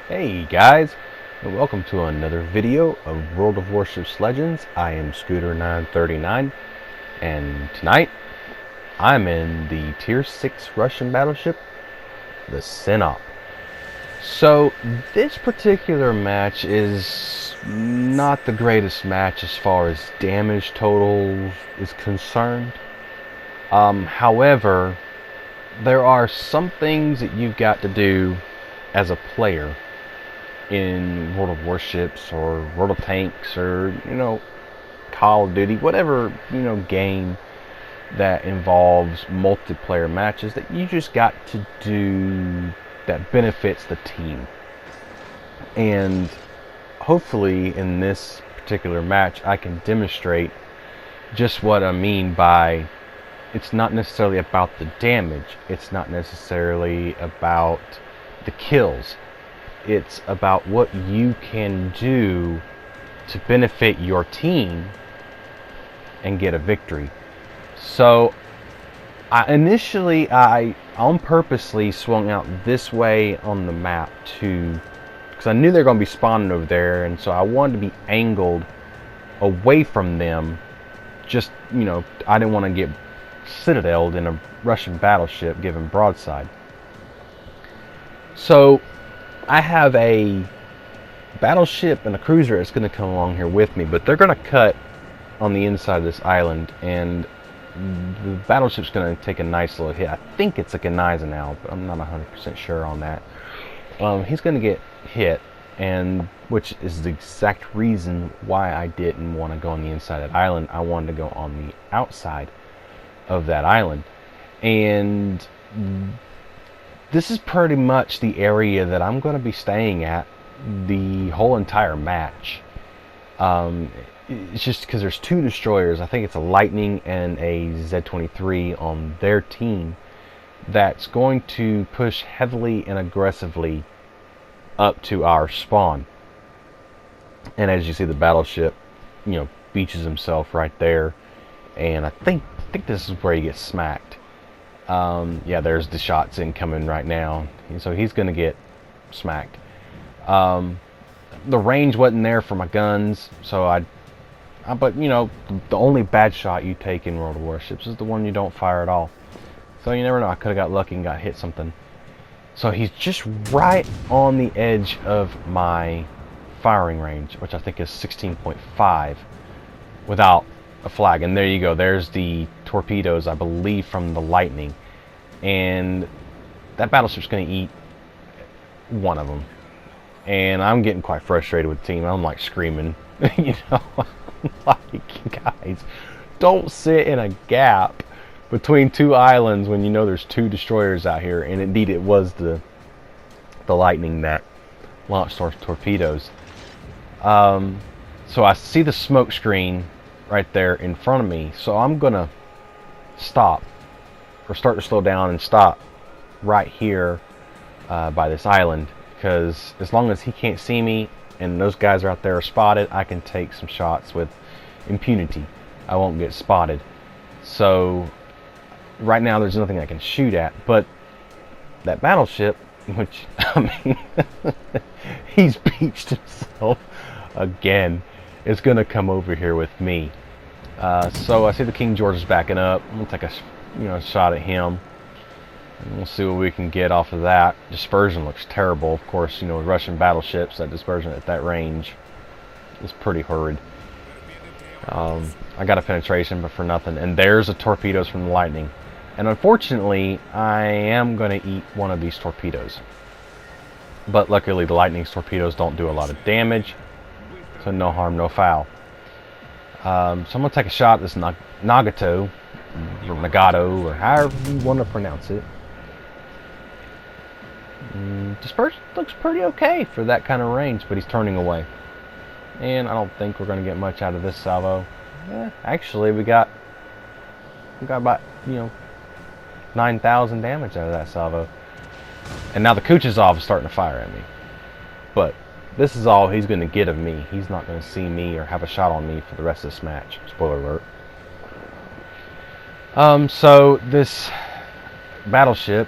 Hey guys, and welcome to another video of World of Warships Legends. I am Scooter939, and tonight I'm in the Tier 6 Russian battleship, the Sinop. So this particular match is not the greatest match as far as damage total is concerned. However, there are some things that you've got to do as a player in World of Warships or World of Tanks or Call of Duty, whatever game that involves multiplayer matches that you just got to do that benefits the team. And hopefully in this particular match I can demonstrate just what I mean by it's not necessarily about the damage, it's not necessarily about the kills. It's about what you can do to benefit your team and get a victory. So initially I on purposely swung out this way on the map because I knew they're going to be spawning over there, and so I wanted to be angled away from them. Just I didn't want to get citadeled in a Russian battleship given broadside. So I have a battleship and a cruiser that's going to come along here with me, but they're going to cut on the inside of this island, and the battleship's going to take a nice little hit. I think it's like a Eisenhower, but I'm not 100% sure on that. He's going to get hit, and which is the exact reason why I didn't want to go on the inside of that island. I wanted to go on the outside of that island, and this is pretty much the area that I'm going to be staying at the whole entire match. It's just because there's two destroyers. I think it's a Lightning and a Z-23 on their team that's going to push heavily and aggressively up to our spawn. And as you see, the battleship, beaches himself right there. And I think this is where he gets smacked. Yeah, there's the shots incoming right now, so he's gonna get smacked. The range wasn't there for my guns, so but the only bad shot you take in World of Warships is the one you don't fire at all. So you never know, I could have got lucky and got hit something. So he's just right on the edge of my firing range, which I think is 16.5 without a flag. And there you go, there's the torpedoes, I believe, from the Lightning, and that battleship's going to eat one of them. And I'm getting quite frustrated with the team. I'm like screaming, like, guys, don't sit in a gap between two islands when there's two destroyers out here. And indeed it was the Lightning that launched torpedoes. So I see the smoke screen right there in front of me, so I'm gonna stop or start to slow down and stop right here by this island, because as long as he can't see me and those guys are out there are spotted, I can take some shots with impunity. I won't get spotted. So right now there's nothing I can shoot at, but that battleship, which he's beached himself again, is gonna come over here with me. So I see the King George is backing up. I'm gonna take a shot at him, and we'll see what we can get off of that. Dispersion looks terrible, of course. With Russian battleships, that dispersion at that range is pretty horrid. I got a penetration, but for nothing. And there's the torpedoes from the Lightning, and unfortunately, I am gonna eat one of these torpedoes. But luckily, the Lightning's torpedoes don't do a lot of damage, so no harm, no foul. So I'm going to take a shot at this Nagato, or Nagato, or however you want to pronounce it. Dispersion looks pretty okay for that kind of range, but he's turning away. And I don't think we're going to get much out of this salvo. Actually, we got about, 9,000 damage out of that salvo. And now the Kuchezov is starting to fire at me. But this is all he's going to get of me. He's not going to see me or have a shot on me for the rest of this match. Spoiler alert. So this battleship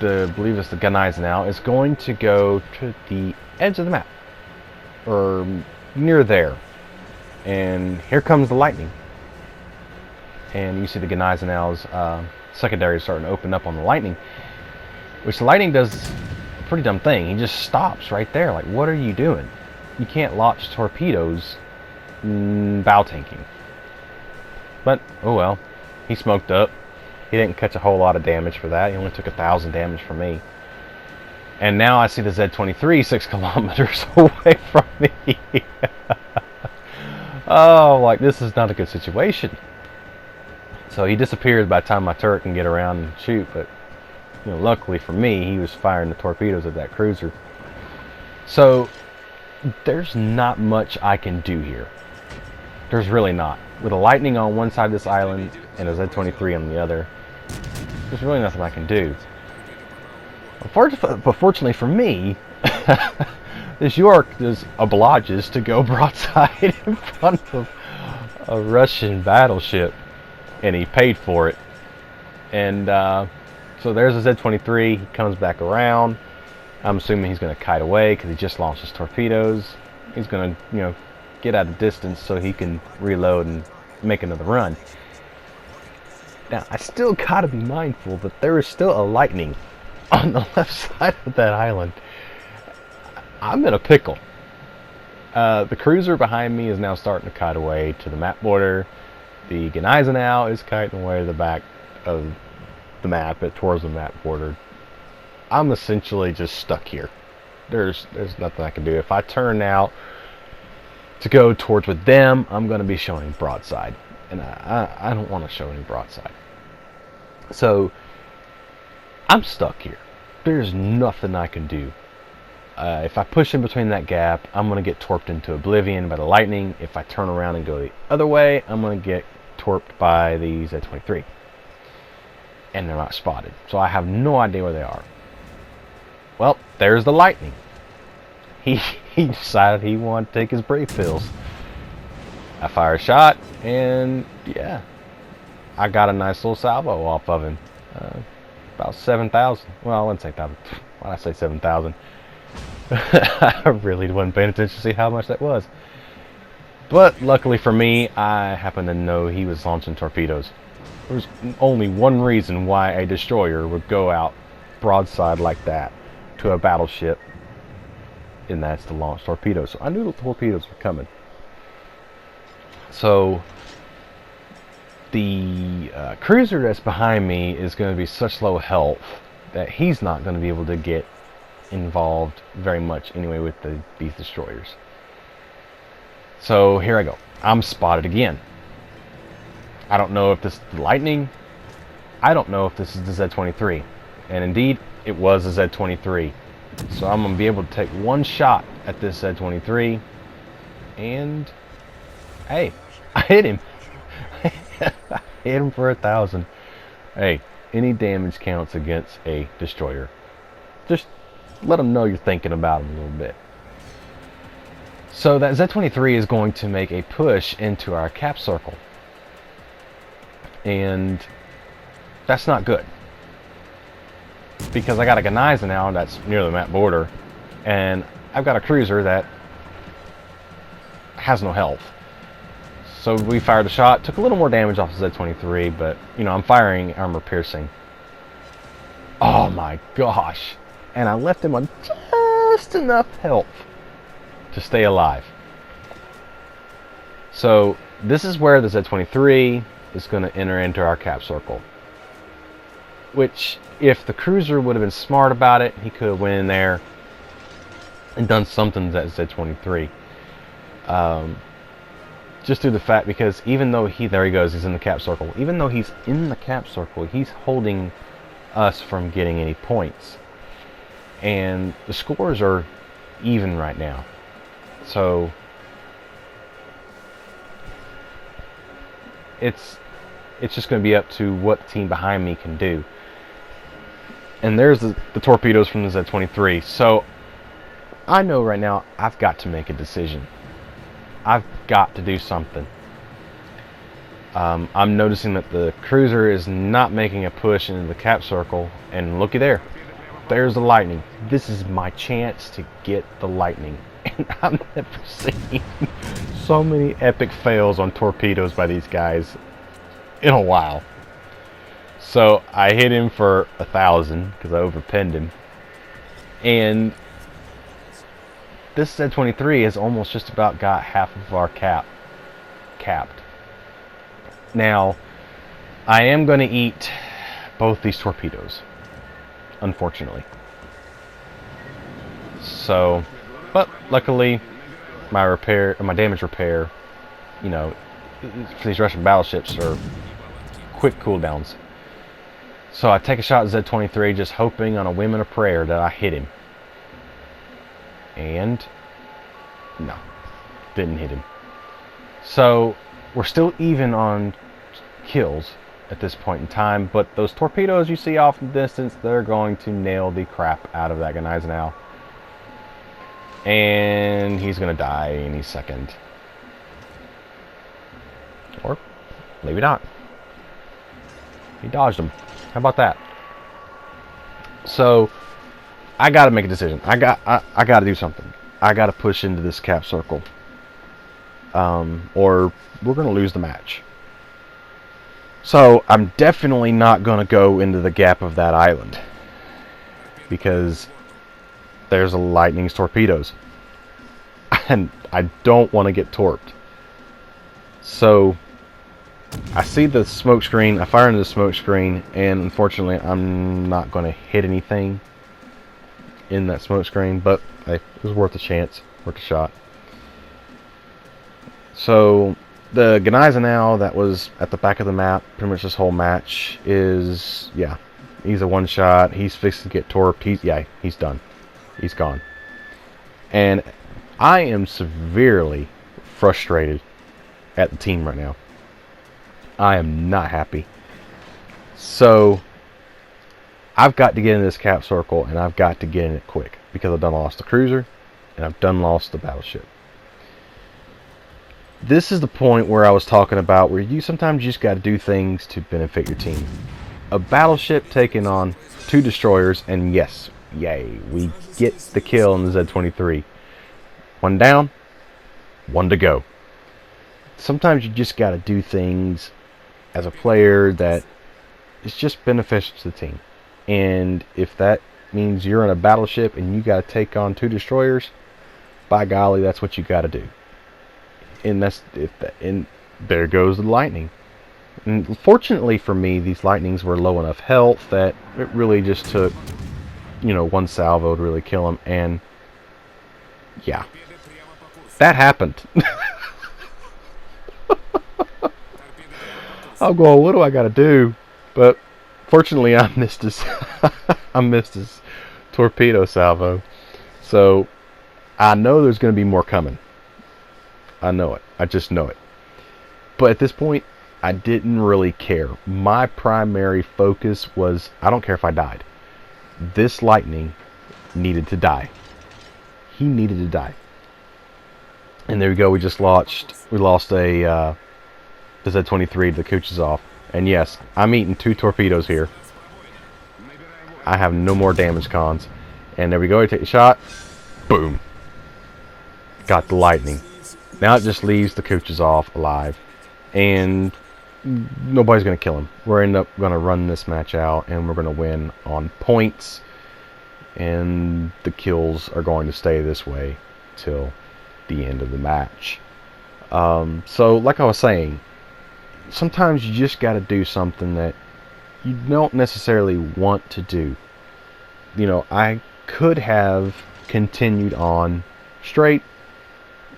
believe it's the Guneyes now, is going to go to the edge of the map, or near there. And here comes the lightning. And you see the Guneyes now's secondary is starting to open up on the lightning, which the lightning does a pretty dumb thing. He just stops right there. Like, what are you doing? You can't launch torpedoes bow tanking. But oh well, he smoked up. He didn't catch a whole lot of damage for that. He only took 1,000 damage from me. And now I see the Z-23 6 kilometers away from me. Oh, like, this is not a good situation. So he disappears by the time my turret can get around and shoot. But you know, luckily for me, he was firing the torpedoes at that cruiser. So there's not much I can do here. There's really not. With a lightning on one side of this island and a Z-23 on the other, there's really nothing I can do. But fortunately for me, this York is obliges to go broadside in front of a Russian battleship, and he paid for it. And so there's a Z-23. He comes back around. I'm assuming he's going to kite away because he just launched his torpedoes. He's going to, you know, get out of distance so he can reload and make another run. Now, I still gotta be mindful that there is still a lightning on the left side of that island. I'm in a pickle. The cruiser behind me is now starting to kite away to the map border. The Guneyes now is kiting away to the back of the map, towards the map border. I'm essentially just stuck here. There's nothing I can do. If I turn now to go towards with them, I'm going to be showing broadside, and I don't want to show any broadside. So I'm stuck here. There's nothing I can do. If I push in between that gap, I'm going to get torped into oblivion by the lightning. If I turn around and go the other way, I'm going to get torped by the Z-23. And they're not spotted. So I have no idea where they are. Well, there's the lightning. He decided he wanted to take his brave pills. I fire a shot, and yeah, I got a nice little salvo off of him. About 7,000. Well, I wouldn't say 1,000. Why did I say 7,000? I really wasn't paying attention to see how much that was. But luckily for me, I happened to know he was launching torpedoes. There's only one reason why a destroyer would go out broadside like that to a battleship, and that's to launch torpedoes. So I knew the torpedoes were coming. So the cruiser that's behind me is going to be such low health that he's not going to be able to get involved very much anyway with these destroyers. So here I go. I'm spotted again. I don't know if this is the lightning. I don't know if this is the Z-23. And indeed, it was a Z-23. So I'm going to be able to take one shot at this Z-23. And hey, I hit him. I hit him for 1,000. Hey, any damage counts against a destroyer. Just let them know you're thinking about them a little bit. So that Z-23 is going to make a push into our cap circle. And that's not good. Because I got a Guneyes now that's near the map border. And I've got a cruiser that has no health. So we fired a shot. Took a little more damage off the Z-23. But, you know, I'm firing armor piercing. Oh my gosh. And I left him on just enough health to stay alive. So this is where the Z-23 is going to enter into our cap circle. Which, if the cruiser would have been smart about it, he could have went in there and done something to that Z-23. Just through the fact, because even though there he goes, he's in the cap circle. Even though he's in the cap circle, he's holding us from getting any points. And the scores are even right now. So it's just going to be up to what the team behind me can do. And there's the torpedoes from the Z-23. So I know right now I've got to make a decision. I've got to do something. I'm noticing that the cruiser is not making a push into the cap circle, and looky there, there's the lightning. This is my chance to get the lightning. And I've never seen so many epic fails on torpedoes by these guys in a while. So I hit him for 1,000 because I overpinned him. And this Z-23 has almost just about got half of our capped. Now, I am going to eat both these torpedoes, unfortunately. So, but luckily, my damage repair, you know, for these Russian battleships are quick cooldowns. So I take a shot at Z-23, just hoping on a whim and a prayer that I hit him. And no, didn't hit him. So we're still even on kills at this point in time, but those torpedoes you see off in the distance, they're going to nail the crap out of that Gneisenau. And he's going to die any second. Or maybe not. He dodged him. How about that? So I got to make a decision. I got to do something. I got to push into this cap circle, or we're going to lose the match. So I'm definitely not going to go into the gap of that island because there's a lightning's torpedoes, and I don't want to get torped. So I see the smoke screen. I fire into the smoke screen, and unfortunately, I'm not going to hit anything in that smoke screen. But hey, it was worth a chance, worth a shot. So the Gneisenau that was at the back of the map, pretty much this whole match, is he's a one shot. He's fixed to get torped. He's done. He's gone. And I am severely frustrated at the team right now. I am not happy. So I've got to get in this cap circle, and I've got to get in it quick because I've done lost the cruiser and I've done lost the battleship. This is the point where I was talking about where you sometimes just got to do things to benefit your team. A battleship taking on 2 destroyers, and yes, yay, we get the kill on the Z-23. 1 down, 1 to go. Sometimes you just got to do things as a player that is just beneficial to the team. And if that means you're in a battleship and you got to take on 2 destroyers, by golly, that's what you got to do. And there goes the lightning. And fortunately for me, these lightnings were low enough health that it really just took, 1 salvo to really kill them. And yeah, that happened. I'm going, what do I got to do? But fortunately, I missed his torpedo salvo. So I know there's going to be more coming. I know it. I just know it. But at this point, I didn't really care. My primary focus was, I don't care if I died. This lightning needed to die. He needed to die. And there we go. We lost a the Z-23 to the Kuchezov. And yes, I'm eating 2 torpedoes here. I have no more damage cons. And there we go. I take a shot. Boom. Got the lightning. Now it just leaves the Kuchezov alive. And nobody's going to kill him. We're going to run this match out, and we're going to win on points. And the kills are going to stay this way till the end of the match. So, like I was saying, sometimes you just got to do something that you don't necessarily want to do. I could have continued on straight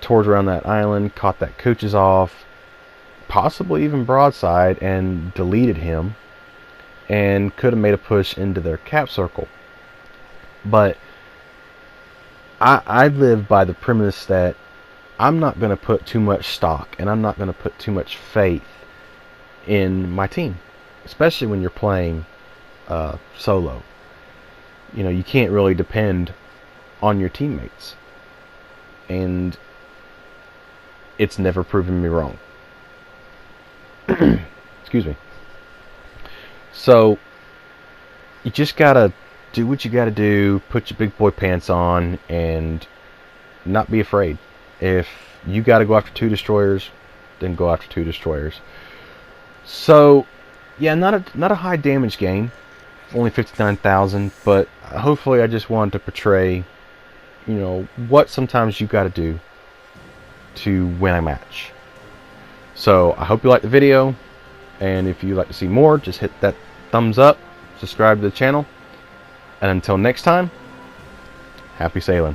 towards around that island, caught that Kuchezov, possibly even broadside, and deleted him, and could have made a push into their cap circle. But I live by the premise that I'm not going to put too much stock, and I'm not going to put too much faith in my team, especially when you're playing solo. You can't really depend on your teammates, and it's never proven me wrong. Excuse me. So you just gotta do what you got to do, put your big boy pants on, and not be afraid. If you got to go after 2 destroyers, then go after 2 destroyers. So, yeah, not a high damage game, only 59,000, but hopefully I just wanted to portray, you know, what sometimes you got to do to win a match. So I hope you liked the video, and if you'd like to see more, just hit that thumbs up, subscribe to the channel, and until next time, happy sailing.